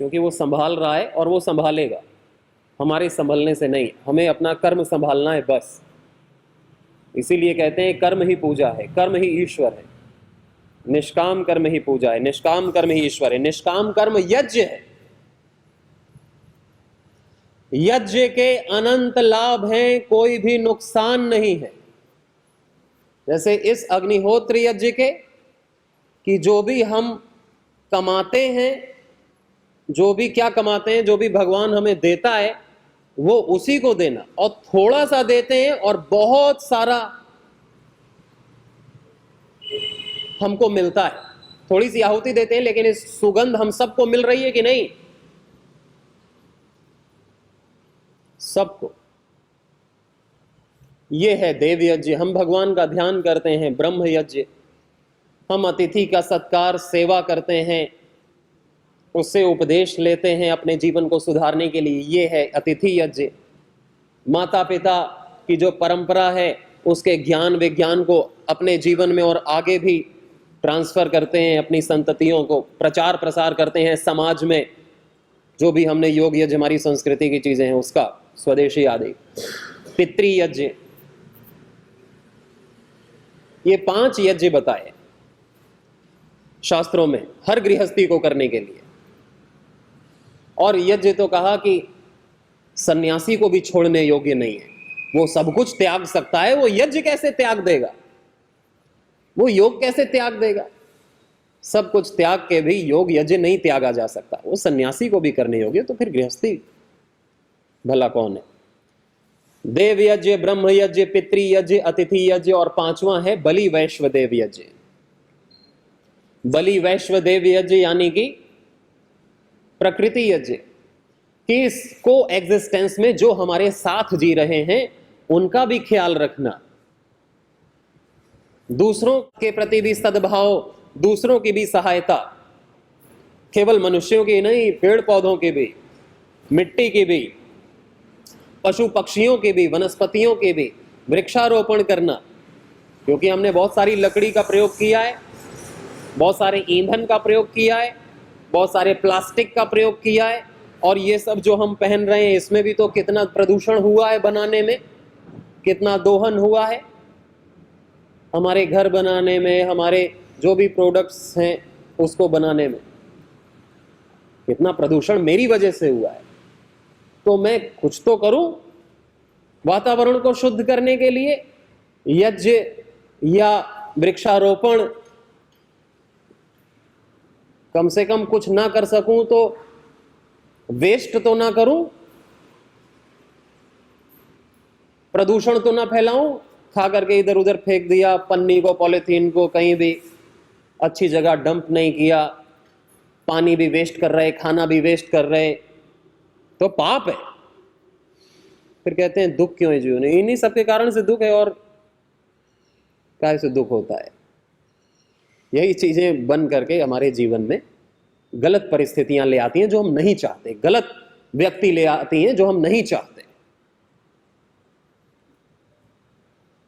क्योंकि वो संभाल रहा है और वो संभालेगा, हमारे संभलने से नहीं। हमें अपना कर्म संभालना है बस। इसीलिए कहते हैं कर्म ही पूजा है, कर्म ही ईश्वर है। निष्काम कर्म ही पूजा है, निष्काम कर्म ही ईश्वर है। निष्काम कर्म यज्ञ है। यज्ञ के अनंत लाभ हैं, कोई भी नुकसान नहीं है। जैसे इस अग्निहोत्र यज्ञ के कि जो भी हम कमाते हैं, जो भी क्या कमाते हैं, जो भी भगवान हमें देता है वो उसी को देना, और थोड़ा सा देते हैं और बहुत सारा हमको मिलता है। थोड़ी सी आहुति देते हैं लेकिन इस सुगंध हम सबको मिल रही है कि नहीं? सबको। ये है देव यज्ञ। हम भगवान का ध्यान करते हैं, ब्रह्म यज्ञ। हम अतिथि का सत्कार, सेवा करते हैं, उससे उपदेश लेते हैं अपने जीवन को सुधारने के लिए। ये है अतिथि यज्ञ। माता पिता की जो परंपरा है उसके ज्ञान विज्ञान को अपने जीवन में और आगे भी ट्रांसफर करते हैं, अपनी संततियों को प्रचार प्रसार करते हैं समाज में। जो भी हमने योग यज्ञ, हमारी संस्कृति की चीजें हैं उसका, स्वदेशी आदि। पितृ यज्ञ, ये 5 यज्ञ बताए शास्त्रों में हर गृहस्थी को करने के लिए। और यज्ञ तो कहा कि सन्यासी को भी छोड़ने योग्य नहीं है, वो सब कुछ त्याग सकता है। वो यज्ञ कैसे त्याग देगा? वो योग कैसे त्याग देगा? सब कुछ त्याग के भी योग यज्ञ नहीं त्यागा जा सकता। वो सन्यासी को भी करने योग्य, तो फिर गृहस्थी भला कौन है? देव यज्ञ, ब्रह्म यज्ञ, पितृ यज्ञ, अतिथि यज्ञ, और 5वां है बलि वैश्व देव यज्ञ। बलि वैश्व देव यज्ञ यानी कि प्रकृति यज्ञ, कि इस को एग्जिस्टेंस में जो हमारे साथ जी रहे हैं उनका भी ख्याल रखना, दूसरों के प्रति भी सद्भाव, दूसरों की भी सहायता, केवल मनुष्यों की नहीं, पेड़ पौधों की भी, मिट्टी की भी, पशु पक्षियों के भी, वनस्पतियों के भी वृक्षारोपण करना। क्योंकि हमने बहुत सारी लकड़ी का प्रयोग किया है, बहुत सारे ईंधन का प्रयोग किया है, बहुत सारे प्लास्टिक का प्रयोग किया है, और ये सब जो हम पहन रहे हैं इसमें भी तो कितना प्रदूषण हुआ है बनाने में, कितना दोहन हुआ है हमारे घर बनाने में, हमारे जो भी प्रोडक्ट्स हैं उसको बनाने में, कितना प्रदूषण मेरी वजह से हुआ है। तो मैं कुछ तो करूं वातावरण को शुद्ध करने के लिए। यज्ञ या वृक्षारोपण कम से कम कुछ ना कर सकूं तो वेस्ट तो ना करूं, प्रदूषण तो ना फैलाऊं, खा करके इधर उधर फेंक दिया, पन्नी को, पॉलीथीन को कहीं भी अच्छी जगह डंप नहीं किया, पानी भी वेस्ट कर रहे, खाना भी वेस्ट कर रहे, तो पाप है। फिर कहते हैं दुख क्यों है जीवन में? इन्हीं सबके कारण से दुख है, और काय से दुख होता है? यही चीजें बन करके हमारे जीवन में गलत परिस्थितियां ले आती हैं जो हम नहीं चाहते, गलत व्यक्ति ले आती हैं जो हम नहीं चाहते।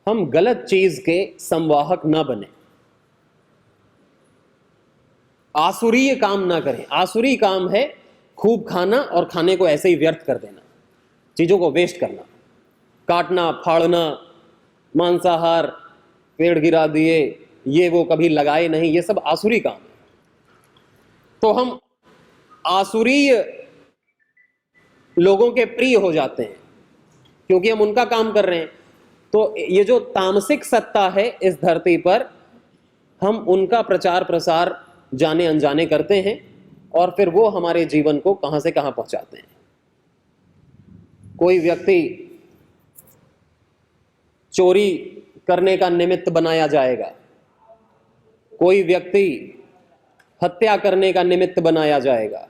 हम गलत चीज के संवाहक ना बने, आसुरीय काम ना करें। आसुरी काम है खूब खाना और खाने को ऐसे ही व्यर्थ कर देना, चीजों को वेस्ट करना, काटना, फाड़ना, मांसाहार, पेड़ गिरा दिए, ये वो कभी लगाए नहीं, ये सब आसुरी काम है। तो हम आसुरीय लोगों के प्रिय हो जाते हैं क्योंकि हम उनका काम कर रहे हैं। तो ये जो तामसिक सत्ता है इस धरती पर, हम उनका प्रचार प्रसार जाने अनजाने करते हैं, और फिर वो हमारे जीवन को कहां से कहां पहुंचाते हैं। कोई व्यक्ति चोरी करने का निमित्त बनाया जाएगा, कोई व्यक्ति हत्या करने का निमित्त बनाया जाएगा,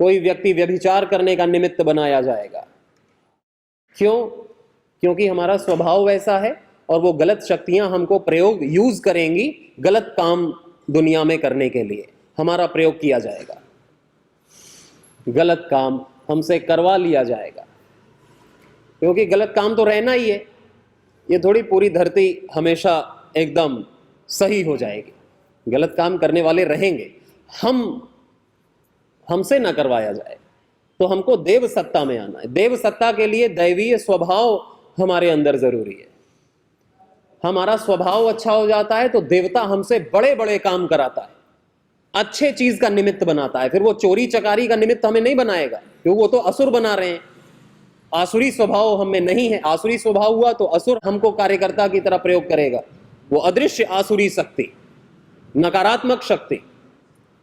कोई व्यक्ति व्यभिचार करने का निमित्त बनाया जाएगा। क्यों? क्योंकि हमारा स्वभाव वैसा है, और वो गलत शक्तियां हमको यूज करेंगी गलत काम दुनिया में करने के लिए। हमारा प्रयोग किया जाएगा, गलत काम हमसे करवा लिया जाएगा, क्योंकि गलत काम तो रहना ही है। ये थोड़ी पूरी धरती हमेशा एकदम सही हो जाएगी, गलत काम करने वाले रहेंगे। हमसे ना करवाया जाए। तो हमको देव सत्ता में आना है। देव सत्ता के लिए दैवीय स्वभाव हमारे अंदर जरूरी है। हमारा स्वभाव अच्छा हो जाता है तो देवता हमसे बड़े बड़े काम कराता है, अच्छे चीज का निमित्त बनाता है। फिर वो चोरी चकारी का निमित्त हमें नहीं बनाएगा, क्योंकि वो तो असुर बना रहे हैं। आसुरी स्वभाव हमें नहीं है। आसुरी स्वभाव हुआ तो असुर हमको कार्यकर्ता की तरह प्रयोग करेगा, वो अदृश्य आसुरी शक्ति, नकारात्मक शक्ति।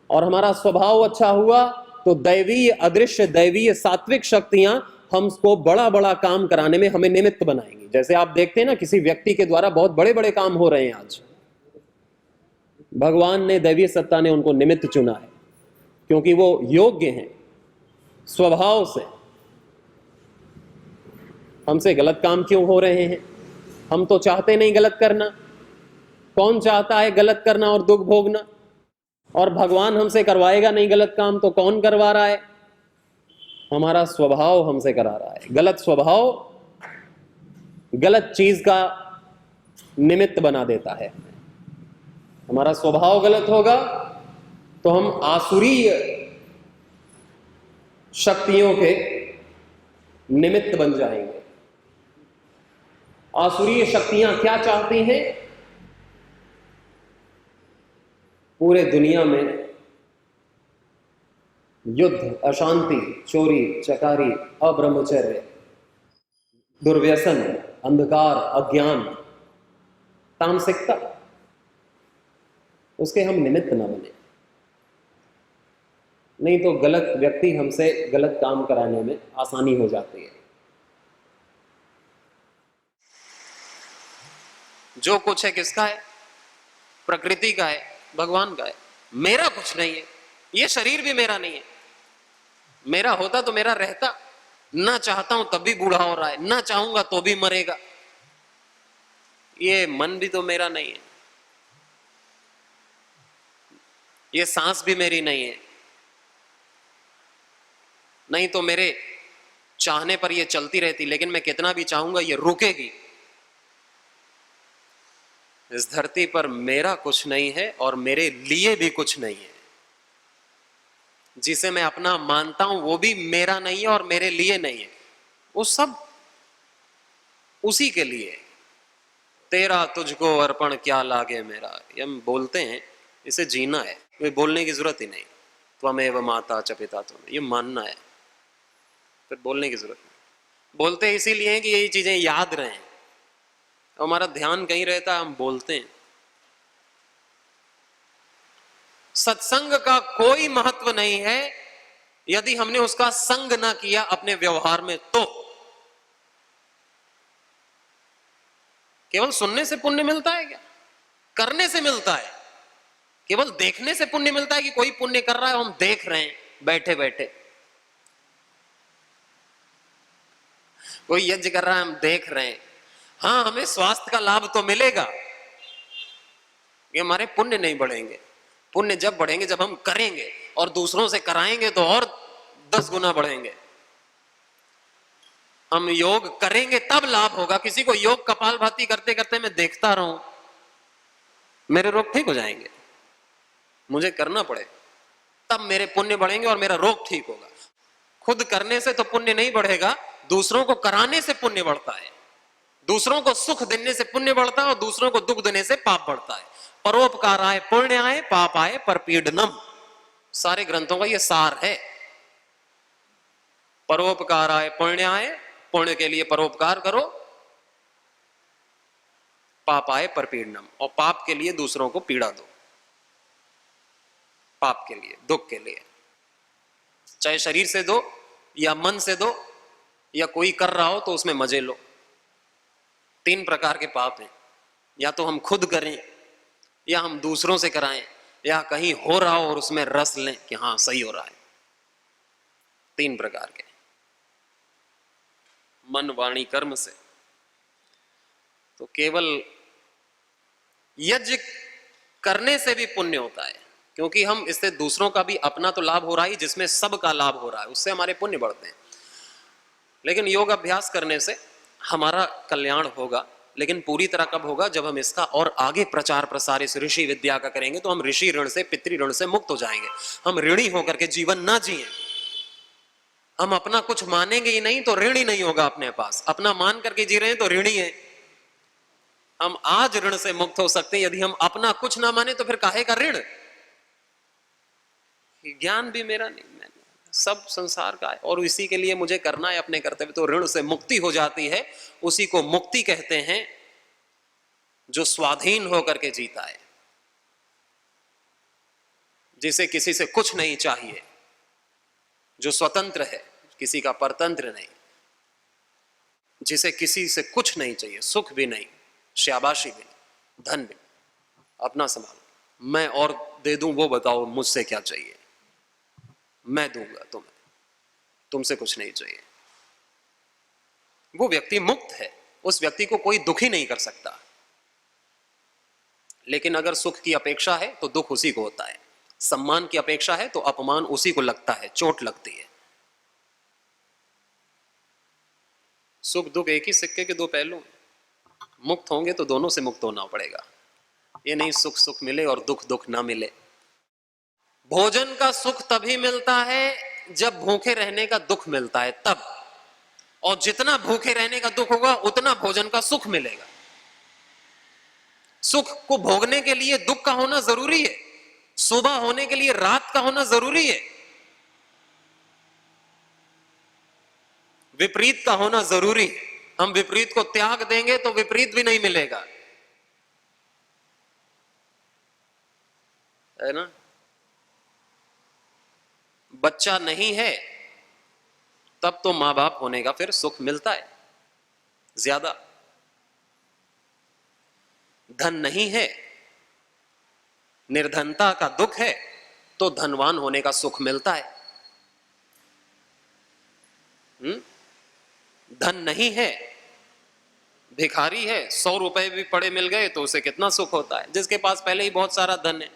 और हमारा स्वभाव अच्छा हुआ तो दैवीय अदृश्य दैवीय सात्विक शक्तियां हमको बड़ा बड़ा काम कराने में हमें निमित्त बनाएंगी। जैसे आप देखते हैं ना, किसी व्यक्ति के द्वारा बहुत बड़े बड़े काम हो रहे हैं आज, भगवान ने, दैवीय सत्ता ने उनको निमित्त चुना है, क्योंकि वो योग्य हैं स्वभाव से। हमसे गलत काम क्यों हो रहे हैं? हम तो चाहते नहीं गलत करना। कौन चाहता है गलत करना और दुख भोगना? और भगवान हमसे करवाएगा नहीं गलत काम, तो कौन करवा रहा है? हमारा स्वभाव हमसे करा रहा है। गलत स्वभाव गलत चीज का निमित्त बना देता है। हमारा स्वभाव गलत होगा तो हम आसुरीय शक्तियों के निमित्त बन जाएंगे। आसुरीय शक्तियां क्या चाहती हैं? पूरे दुनिया में युद्ध, अशांति, चोरी चकारी, अब्रह्मचर्य, दुर्व्यसन, अंधकार, अज्ञान, तामसिकता, उसके हम निमित्त ना बने। नहीं तो गलत व्यक्ति हमसे गलत काम कराने में आसानी हो जाती है। जो कुछ है किसका है? प्रकृति का है, भगवान का है। मेरा कुछ नहीं है। ये शरीर भी मेरा नहीं है। मेरा होता तो मेरा रहता। ना चाहता हूं तब भी बूढ़ा हो रहा है, ना चाहूंगा तो भी मरेगा। ये मन भी तो मेरा नहीं है, ये सांस भी मेरी नहीं है। नहीं तो मेरे चाहने पर ये चलती रहती, लेकिन मैं कितना भी चाहूंगा ये रुकेगी। इस धरती पर मेरा कुछ नहीं है और मेरे लिए भी कुछ नहीं है। जिसे मैं अपना मानता हूं वो भी मेरा नहीं है और मेरे लिए नहीं है। वो सब उसी के लिए। तेरा तुझको अर्पण क्या लागे मेरा, ये हम बोलते हैं, इसे जीना है। ये बोलने की जरूरत ही नहीं। त्वमेव माता च पिता तुम, ये मानना है, फिर बोलने की जरूरत नहीं। बोलते इसीलिए कि यही चीजें याद रहें। हमारा ध्यान कहीं रहता है, हम बोलते हैं। सत्संग का कोई महत्व नहीं है यदि हमने उसका संग ना किया अपने व्यवहार में। तो केवल सुनने से पुण्य मिलता है क्या? करने से मिलता है। केवल देखने से पुण्य मिलता है कि कोई पुण्य कर रहा है, हम देख रहे हैं बैठे बैठे। कोई यज्ञ कर रहा है, हम देख रहे हैं। हाँ, हमें स्वास्थ्य का लाभ तो मिलेगा, ये हमारे पुण्य नहीं बढ़ेंगे। पुण्य जब बढ़ेंगे जब हम करेंगे, और दूसरों से कराएंगे तो और 10 गुना बढ़ेंगे। हम योग करेंगे तब लाभ होगा। किसी को योग कपालभाति करते करते मैं देखता रहूं, मेरे रोग ठीक हो जाएंगे। मुझे करना पड़े तब मेरे पुण्य बढ़ेंगे और मेरा रोग ठीक होगा। खुद करने से तो पुण्य नहीं बढ़ेगा, दूसरों को कराने से पुण्य बढ़ता है। दूसरों को सुख देने से पुण्य बढ़ता है और दूसरों को दुख देने से पाप बढ़ता है। परोपकार आए पुण्य आए, पाप आए परपीडनम। सारे ग्रंथों का ये सार है। परोपकार आए पुण्य आए, पुण्य के लिए परोपकार करो। पाप आए परपीडनम, और पाप के लिए दूसरों को पीड़ा दो। पाप के लिए, दुख के लिए, चाहे शरीर से दो या मन से दो, या कोई कर रहा हो तो उसमें मजे लो। 3 प्रकार के पाप हैं। या तो हम खुद करें, या हम दूसरों से कराएं, या कहीं हो रहा हो और उसमें रस लें कि हाँ सही हो रहा है। 3 प्रकार के, मन वाणी कर्म से। तो केवल यज्ञ करने से भी पुण्य होता है, क्योंकि हम इससे दूसरों का भी, अपना तो लाभ हो रहा है जिसमें सबका लाभ हो रहा है, उससे हमारे पुण्य बढ़ते हैं। लेकिन योग अभ्यास करने से हमारा कल्याण होगा, लेकिन पूरी तरह कब होगा? जब हम इसका और आगे प्रचार प्रसार इस ऋषि विद्या का करेंगे, तो हम ऋषि ऋण से, पितृ ऋण से मुक्त हो जाएंगे। हम ऋणी होकर के जीवन ना जिए। हम अपना कुछ मानेंगे ही नहीं तो ऋण ही नहीं होगा अपने पास। अपना मान करके जी रहे हैं तो ऋणी है। हम आज ऋण से मुक्त हो सकते हैं। यदि हम अपना कुछ ना माने तो फिर काहे का ऋण? ज्ञान भी मेरा नहीं, मैं सब संसार का है और इसी के लिए मुझे करना है अपने कर्तव्य। तो ऋण से मुक्ति हो जाती है, उसी को मुक्ति कहते हैं, जो स्वाधीन होकर के जीता है, जिसे किसी से कुछ नहीं चाहिए, जो स्वतंत्र है, किसी का परतंत्र नहीं, जिसे किसी से कुछ नहीं चाहिए, सुख भी नहीं, शाबाशी भी नहीं, धन भी नहीं। अपना संभालो, मैं और दे दूं वो बताओ मुझसे क्या चाहिए, मैं दूंगा तुम्हें, तुमसे कुछ नहीं चाहिए। वो व्यक्ति मुक्त है, उस व्यक्ति को कोई दुखी नहीं कर सकता। लेकिन अगर सुख की अपेक्षा है तो दुख उसी को होता है, सम्मान की अपेक्षा है तो अपमान उसी को लगता है, चोट लगती है। सुख दुख एक ही सिक्के के दो पहलू। मुक्त होंगे तो दोनों से मुक्त होना पड़ेगा। ये नहीं सुख सुख मिले और दुख दुख ना मिले। भोजन का सुख तभी मिलता है जब भूखे रहने का दुख मिलता है, तब। और जितना भूखे रहने का दुख होगा उतना भोजन का सुख मिलेगा। सुख को भोगने के लिए दुख का होना जरूरी है, सुबह होने के लिए रात का होना जरूरी है, विपरीत का होना जरूरी है। हम विपरीत को त्याग देंगे तो विपरीत भी नहीं मिलेगा, है ना? बच्चा नहीं है तब तो मां बाप होने का फिर सुख मिलता है ज्यादा। धन नहीं है, निर्धनता का दुख है, तो धनवान होने का सुख मिलता है। धन नहीं है, भिखारी है, 100 रुपए भी पड़े मिल गए तो उसे कितना सुख होता है, जिसके पास पहले ही बहुत सारा धन है।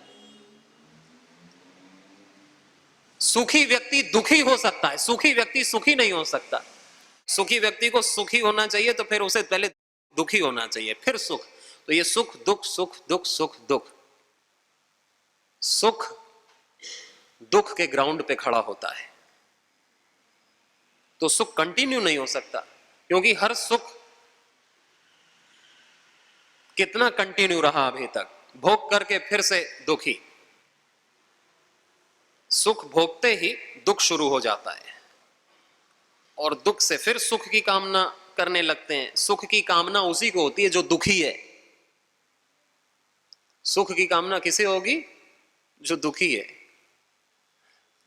सुखी व्यक्ति दुखी हो सकता है, सुखी व्यक्ति सुखी नहीं हो सकता। सुखी व्यक्ति को सुखी होना चाहिए तो फिर उसे पहले दुखी होना चाहिए, फिर सुख। तो ये सुख दुख सुख दुख सुख दुख, सुख दुख के ग्राउंड पे खड़ा होता है तो सुख कंटिन्यू नहीं हो सकता, क्योंकि हर सुख कितना कंटिन्यू रहा अभी तक, भोग करके फिर से दुखी। सुख भोगते ही दुख शुरू हो जाता है और दुख से फिर सुख की कामना करने लगते हैं। सुख की कामना उसी को होती है जो दुखी है। सुख की कामना किसे होगी? जो दुखी है।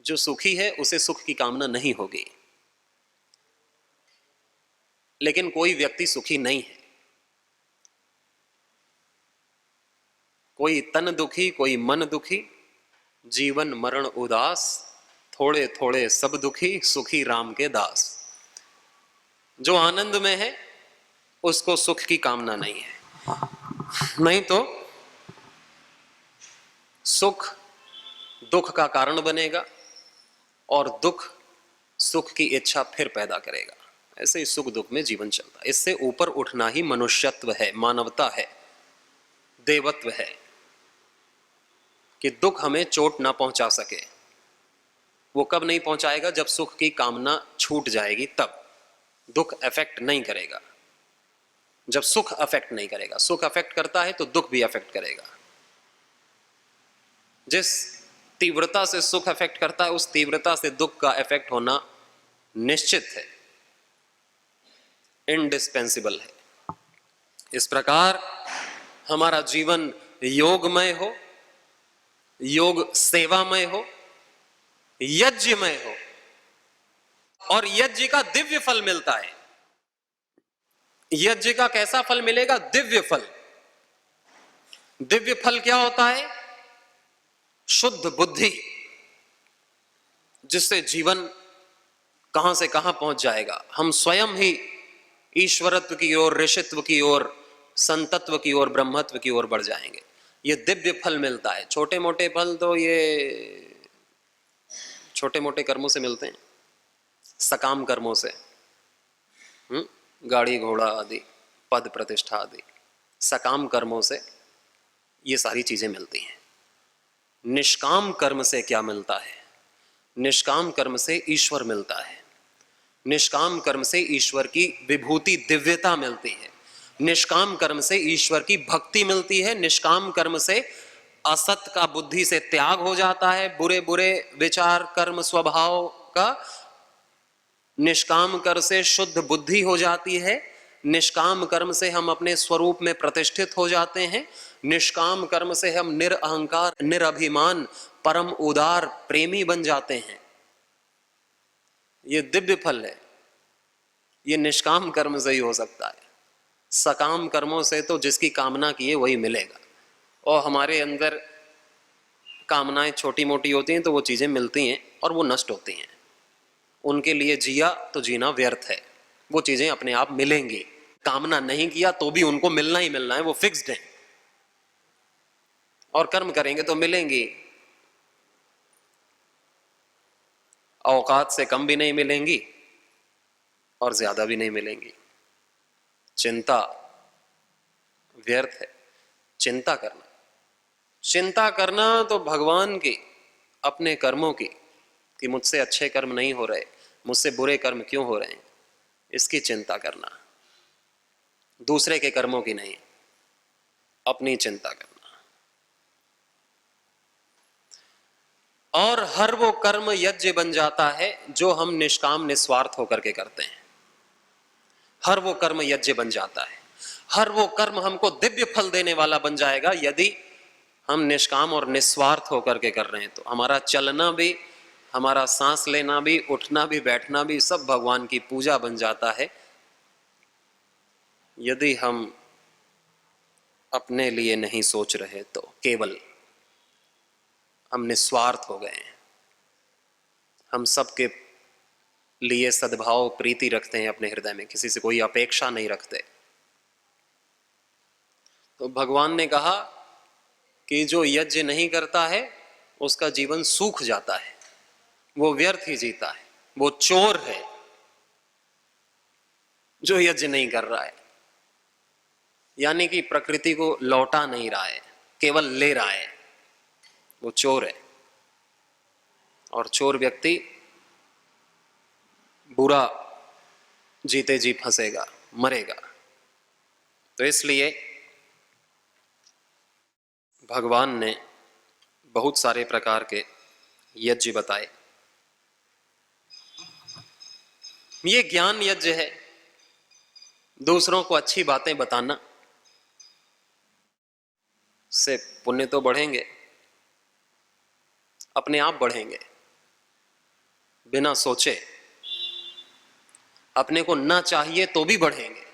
जो सुखी है उसे सुख की कामना नहीं होगी। लेकिन कोई व्यक्ति सुखी नहीं है, कोई तन दुखी, कोई मन दुखी, जीवन मरण उदास, थोड़े थोड़े सब दुखी, सुखी राम के दास। जो आनंद में है उसको सुख की कामना नहीं है, नहीं तो सुख दुख का कारण बनेगा और दुख सुख की इच्छा फिर पैदा करेगा। ऐसे ही सुख दुख में जीवन चलता है। इससे ऊपर उठना ही मनुष्यत्व है, मानवता है, देवत्व है, कि दुख हमें चोट ना पहुंचा सके। वो कब नहीं पहुंचाएगा? जब सुख की कामना छूट जाएगी, तब दुख अफेक्ट नहीं करेगा। जब सुख अफेक्ट नहीं करेगा, सुख अफेक्ट करता है तो दुख भी अफेक्ट करेगा। जिस तीव्रता से सुख अफेक्ट करता है उस तीव्रता से दुख का अफेक्ट होना निश्चित है, इंडिस्पेंसिबल है। इस प्रकार हमारा जीवन योगमय हो, योग सेवामय हो, यज्ञमय हो, और यज्ञ का दिव्य फल मिलता है। यज्ञ का कैसा फल मिलेगा? दिव्य फल। दिव्य फल क्या होता है? शुद्ध बुद्धि, जिससे जीवन कहां से कहां पहुंच जाएगा। हम स्वयं ही ईश्वरत्व की ओर, ऋषित्व की ओर, संतत्व की ओर, ब्रह्मत्व की ओर बढ़ जाएंगे। ये दिव्य फल मिलता है। छोटे मोटे फल तो ये छोटे मोटे कर्मों से मिलते हैं, सकाम कर्मों से, गाड़ी घोड़ा आदि, पद प्रतिष्ठा आदि सकाम कर्मों से ये सारी चीजें मिलती हैं। निष्काम कर्म से क्या मिलता है? निष्काम कर्म से ईश्वर मिलता है। निष्काम कर्म से ईश्वर की विभूति दिव्यता मिलती है। निष्काम कर्म से ईश्वर की भक्ति मिलती है। निष्काम कर्म से असत का बुद्धि से त्याग हो जाता है, बुरे बुरे विचार कर्म स्वभाव का। निष्काम कर्म से शुद्ध बुद्धि हो जाती है। निष्काम कर्म से हम अपने स्वरूप में प्रतिष्ठित हो जाते हैं। निष्काम कर्म से हम निरअहंकार निरअभिमान परम उदार प्रेमी बन जाते हैं। ये दिव्य फल है, ये निष्काम कर्म से ही हो सकता है। सकाम कर्मों से तो जिसकी कामना की है वही मिलेगा, और हमारे अंदर कामनाएं छोटी मोटी होती हैं तो वो चीजें मिलती हैं और वो नष्ट होती हैं। उनके लिए जिया तो जीना व्यर्थ है, वो चीजें अपने आप मिलेंगी। कामना नहीं किया तो भी उनको मिलना ही मिलना है, वो फिक्स्ड है, और कर्म करेंगे तो मिलेंगी। औकात से कम भी नहीं मिलेंगी और ज्यादा भी नहीं मिलेंगी। चिंता व्यर्थ है। चिंता करना तो भगवान की, अपने कर्मों की, कि मुझसे अच्छे कर्म नहीं हो रहे, मुझसे बुरे कर्म क्यों हो रहे हैं, इसकी चिंता करना। दूसरे के कर्मों की नहीं, अपनी चिंता करना। और हर वो कर्म यज्ञ बन जाता है जो हम निष्काम निस्वार्थ होकर के करते हैं। हर वो कर्म यज्ञ बन जाता है। हर वो कर्म हमको दिव्य फल देने वाला बन जाएगा यदि हम निष्काम और निस्वार्थ होकर के कर रहे हैं। तो हमारा चलना भी, हमारा सांस लेना भी, उठना भी, बैठना भी सब भगवान की पूजा बन जाता है यदि हम अपने लिए नहीं सोच रहे, तो केवल हम निस्वार्थ हो गए हैं। हम सबके लिए सद्भाव प्रीति रखते हैं अपने हृदय में, किसी से कोई अपेक्षा नहीं रखते। तो भगवान ने कहा कि जो यज्ञ नहीं करता है उसका जीवन सूख जाता है, वो व्यर्थ ही जीता है, वो चोर है जो यज्ञ नहीं कर रहा है। यानी कि प्रकृति को लौटा नहीं रहा है, केवल ले रहा है, वो चोर है। और चोर व्यक्ति बुरा जीते जी फंसेगा, मरेगा। तो इसलिए भगवान ने बहुत सारे प्रकार के यज्ञ बताए। ये ज्ञान यज्ञ है, दूसरों को अच्छी बातें बताना से पुण्य तो बढ़ेंगे, अपने आप बढ़ेंगे, बिना सोचे। अपने को ना चाहिए तो भी बढ़ेंगे,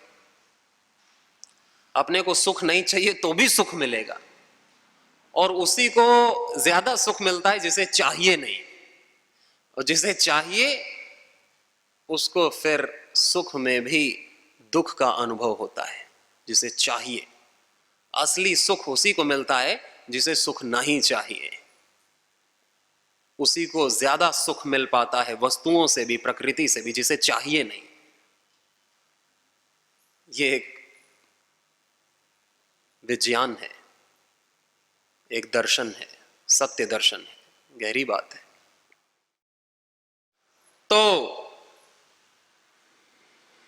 अपने को सुख नहीं चाहिए तो भी सुख मिलेगा, और उसी को ज्यादा सुख मिलता है जिसे चाहिए नहीं। और जिसे चाहिए उसको फिर सुख में भी दुख का अनुभव होता है। जिसे चाहिए, असली सुख उसी को मिलता है जिसे सुख नहीं चाहिए। उसी को ज्यादा सुख मिल पाता है वस्तुओं से भी, प्रकृति से भी, जिसे चाहिए नहीं। ये एक विज्ञान है, एक दर्शन है, सत्य दर्शन है, गहरी बात है। तो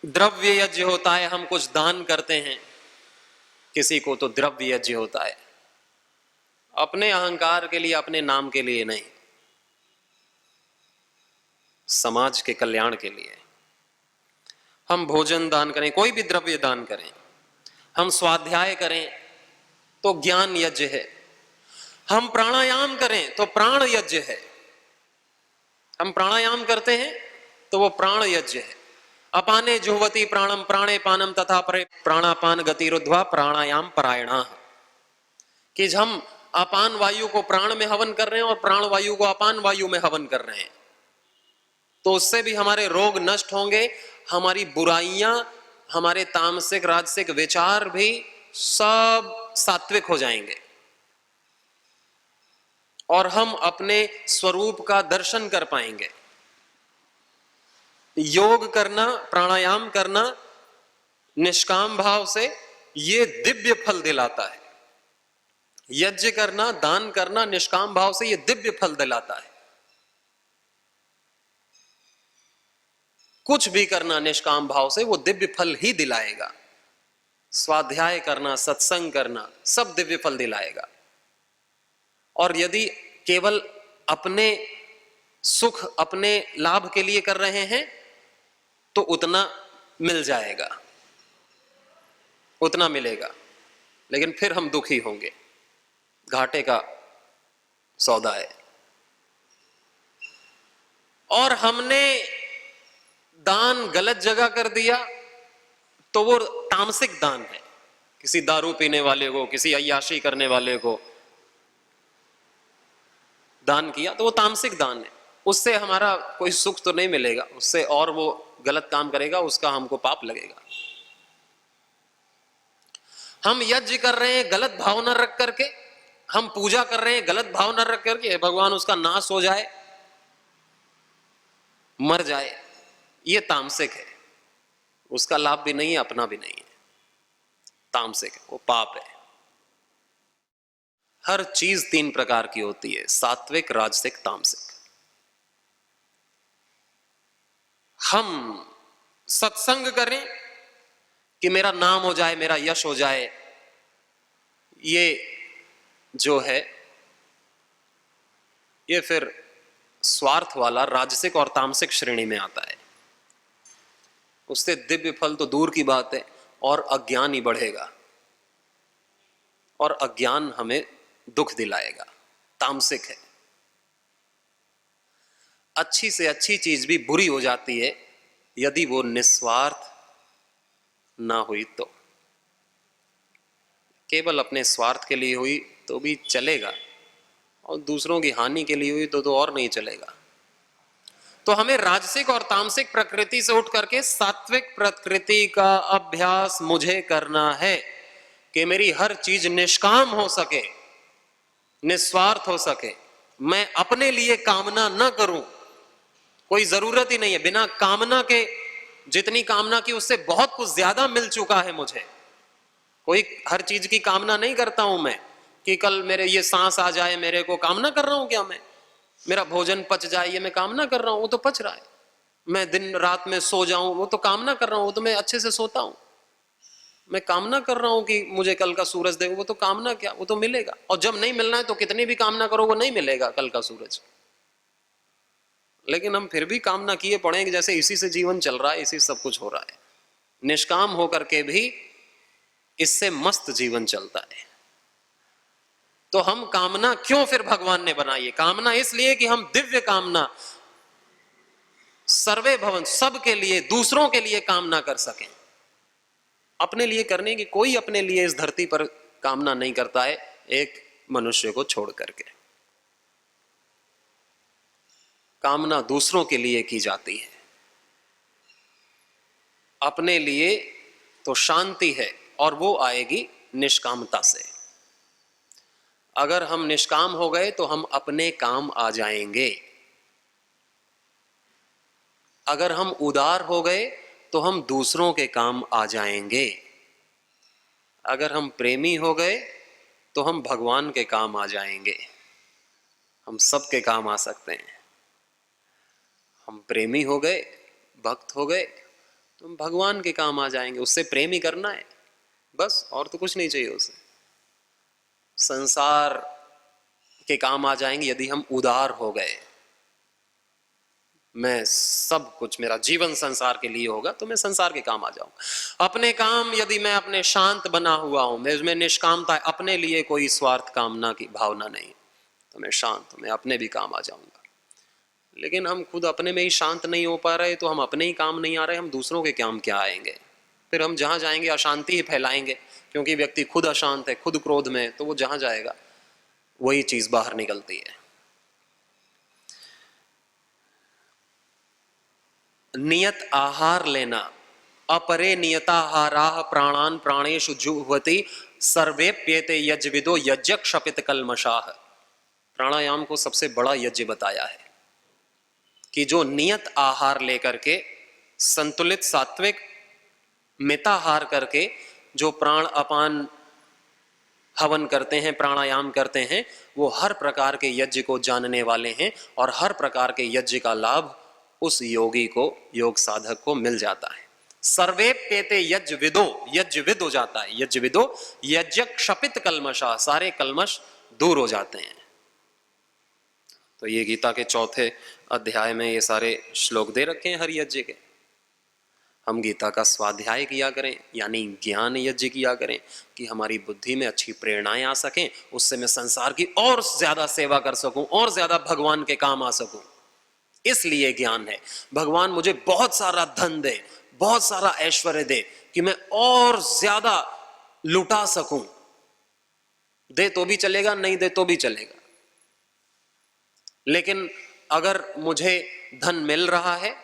द्रव्य यज्ञ होता है, हम कुछ दान करते हैं किसी को, तो द्रव्य यज्ञ होता है। अपने अहंकार के लिए, अपने नाम के लिए नहीं, समाज के कल्याण के लिए। हम भोजन दान करें, कोई भी द्रव्य दान करें, हम स्वाध्याय करें तो ज्ञान यज्ञ है, हम प्राणायाम करें तो प्राण यज्ञ है। हम प्राणायाम करते हैं तो वो प्राण यज्ञ है। अपाने जुहवती प्राणम प्राणे पानम तथा परे प्राणापान गतिरुद्ध्वा प्राणायाम परायणा। कि हम अपान वायु को प्राण में हवन कर रहे हैं और प्राण वायु को अपान वायु में हवन कर रहे हैं, तो उससे भी हमारे रोग नष्ट होंगे, हमारी बुराइयां, हमारे तामसिक राजसिक विचार भी सब सात्विक हो जाएंगे, और हम अपने स्वरूप का दर्शन कर पाएंगे। योग करना, प्राणायाम करना निष्काम भाव से ये दिव्य फल दिलाता है। यज्ञ करना, दान करना निष्काम भाव से ये दिव्य फल दिलाता है। कुछ भी करना निष्काम भाव से वो दिव्य फल ही दिलाएगा। स्वाध्याय करना, सत्संग करना, सब दिव्य फल दिलाएगा। और यदि केवल अपने सुख, अपने लाभ के लिए कर रहे हैं तो उतना मिल जाएगा, उतना मिलेगा, लेकिन फिर हम दुखी होंगे, घाटे का सौदा है। और हमने दान गलत जगह कर दिया तो वो तामसिक दान है। किसी दारू पीने वाले को, किसी अय्याशी करने वाले को दान किया तो वो तामसिक दान है। उससे हमारा कोई सुख तो नहीं मिलेगा, उससे और वो गलत काम करेगा, उसका हमको पाप लगेगा। हम यज्ञ कर रहे हैं गलत भावना रख करके, हम पूजा कर रहे हैं गलत भावना रख करके, भगवान उसका नाश हो जाए, मर जाए, ये तामसिक है। उसका लाभ भी नहीं है, अपना भी नहीं है, तामसिक है, वो पाप है। हर चीज 3 प्रकार की होती है, सात्विक, राजसिक, तामसिक। हम सत्संग करें कि मेरा नाम हो जाए, मेरा यश हो जाए, ये जो है ये फिर स्वार्थ वाला राजसिक और तामसिक श्रेणी में आता है। उससे दिव्य फल तो दूर की बात है, और अज्ञान ही बढ़ेगा, और अज्ञान हमें दुख दिलाएगा, तामसिक है। अच्छी से अच्छी चीज भी बुरी हो जाती है यदि वो निस्वार्थ ना हुई तो। केवल अपने स्वार्थ के लिए हुई तो भी चलेगा, और दूसरों की हानि के लिए हुई तो और नहीं चलेगा। तो हमें राजसिक और तामसिक प्रकृति से उठ करके सात्विक प्रकृति का अभ्यास मुझे करना है कि मेरी हर चीज निष्काम हो सके, निस्वार्थ हो सके, मैं अपने लिए कामना न करूं। कोई जरूरत ही नहीं है, बिना कामना के जितनी कामना की उससे बहुत कुछ ज्यादा मिल चुका है मुझे। कोई हर चीज की कामना नहीं करता हूं मैं कि कल मेरे ये सांस आ जाए, मेरे को कामना कर रहा हूं क्या मैं? मेरा भोजन पच जाए, ये मैं कामना कर रहा हूं? वो तो पच रहा है। मैं दिन रात में सो जाऊं, वो तो कामना कर रहा हूं, वो तो मैं अच्छे से सोता हूं। मैं कामना कर रहा हूं कि मुझे कल का सूरज दे, वो तो कामना क्या, वो तो मिलेगा। और जब नहीं मिलना है तो कितनी भी कामना करो वो नहीं मिलेगा कल का सूरज। लेकिन हम फिर भी कामना किए पड़े कि जैसे इसी से जीवन चल रहा है, इसी सब कुछ हो रहा है। निष्काम होकर के भी इससे मस्त जीवन चलता है। तो हम कामना क्यों फिर भगवान ने बनाई है? कामना इसलिए कि हम दिव्य कामना, सर्वे भवन, सबके लिए, दूसरों के लिए कामना कर सकें। अपने लिए करने की कोई अपने लिए इस धरती पर कामना नहीं करता है, एक मनुष्य को छोड़ करके। कामना दूसरों के लिए की जाती है, अपने लिए तो शांति है, और वो आएगी निष्कामता से। अगर हम निष्काम हो गए तो हम अपने काम आ जाएंगे। अगर हम उदार हो गए तो हम दूसरों के काम आ जाएंगे। अगर हम प्रेमी हो गए तो हम भगवान के काम आ जाएंगे। हम सबके काम आ सकते हैं। हम प्रेमी हो गए, भक्त हो गए तो हम भगवान के काम आ जाएंगे। उससे प्रेम ही करना है बस, और तो कुछ नहीं चाहिए उसे। संसार के काम आ जाएंगे यदि हम उदार हो गए। मैं सब कुछ, मेरा जीवन संसार के लिए होगा तो मैं संसार के काम आ जाऊंगा। अपने काम यदि मैं अपने शांत बना हुआ हूं, मैं निष्कामता है, अपने लिए कोई स्वार्थ कामना की भावना नहीं, तो मैं शांत हूं, मैं अपने भी काम आ जाऊंगा। लेकिन हम खुद अपने में ही शांत नहीं हो पा रहे तो हम अपने ही काम नहीं आ रहे, हम दूसरों के काम क्या आएंगे? फिर हम जहां जाएंगे अशांति ही फैलाएंगे, क्योंकि व्यक्ति खुद अशांत है, खुद क्रोध में है, तो वो जहां जाएगा वही चीज बाहर निकलती है। नियत आहार लेना, अपरे नियताहाराः प्राणान प्राणेषु जुह्वति सर्वेप्येते यज्विदो यज्ञ क्षपित कल्मषाः। प्राणायाम को सबसे बड़ा यज्ञ बताया है कि जो नियत आहार लेकर के संतुलित सात्विक मिताहार करके जो प्राण अपान हवन करते हैं, प्राणायाम करते हैं, वो हर प्रकार के यज्ञ को जानने वाले हैं और हर प्रकार के यज्ञ का लाभ उस योगी को, योग साधक को मिल जाता है। सर्वे पेते यज्ञ विदो, यज्ञ विद हो जाता है। यज्ञ विदो यज्ञ क्षपित कलमशा, सारे कलमश दूर हो जाते हैं। तो ये गीता के चौथे अध्याय में ये सारे श्लोक दे रखे हैं हर यज्ञ के। हम गीता का स्वाध्याय किया करें, यानी ज्ञान यज्ञ किया करें कि हमारी बुद्धि में अच्छी प्रेरणाएं आ सकें, उससे मैं संसार की और ज्यादा सेवा कर सकूं और ज्यादा भगवान के काम आ सकूं। इसलिए ज्ञान है। भगवान मुझे बहुत सारा धन दे, बहुत सारा ऐश्वर्य दे कि मैं और ज्यादा लुटा सकूं। दे तो भी चलेगा, नहीं दे तो भी चलेगा, लेकिन अगर मुझे धन मिल रहा है,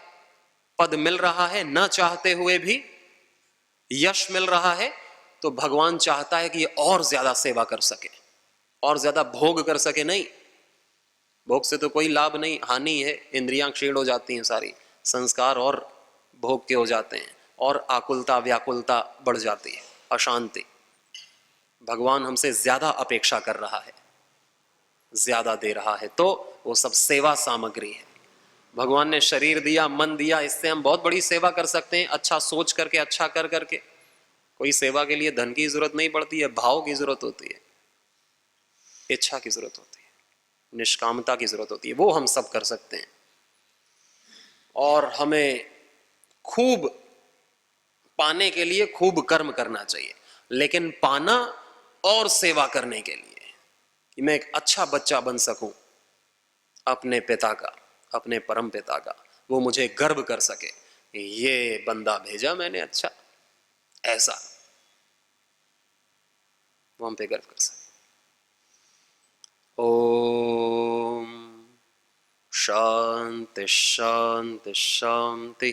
पद मिल रहा है, न चाहते हुए भी यश मिल रहा है, तो भगवान चाहता है कि ये और ज्यादा सेवा कर सके, और ज्यादा भोग कर सके। नहीं, भोग से तो कोई लाभ नहीं, हानि है। इंद्रियां क्षीण हो जाती हैं सारी, संस्कार और भोग के हो जाते हैं, और आकुलता व्याकुलता बढ़ जाती है, अशांति। भगवान हमसे ज्यादा अपेक्षा कर रहा है, ज्यादा दे रहा है, तो वो सब सेवा सामग्री है। भगवान ने शरीर दिया, मन दिया, इससे हम बहुत बड़ी सेवा कर सकते हैं, अच्छा सोच करके, अच्छा कर करके। कोई सेवा के लिए धन की जरूरत नहीं पड़ती है, भाव की जरूरत होती है, इच्छा की जरूरत होती है, निष्कामता की जरूरत होती है। वो हम सब कर सकते हैं। और हमें खूब पाने के लिए खूब कर्म करना चाहिए, लेकिन पाना और सेवा करने के लिए कि मैं एक अच्छा बच्चा बन सकूं अपने पिता का, अपने परम पिता का, वो मुझे गर्व कर सके, ये बंदा भेजा मैंने अच्छा, ऐसा वो हम पे गर्व कर सके। ओम शांति शांति शांति।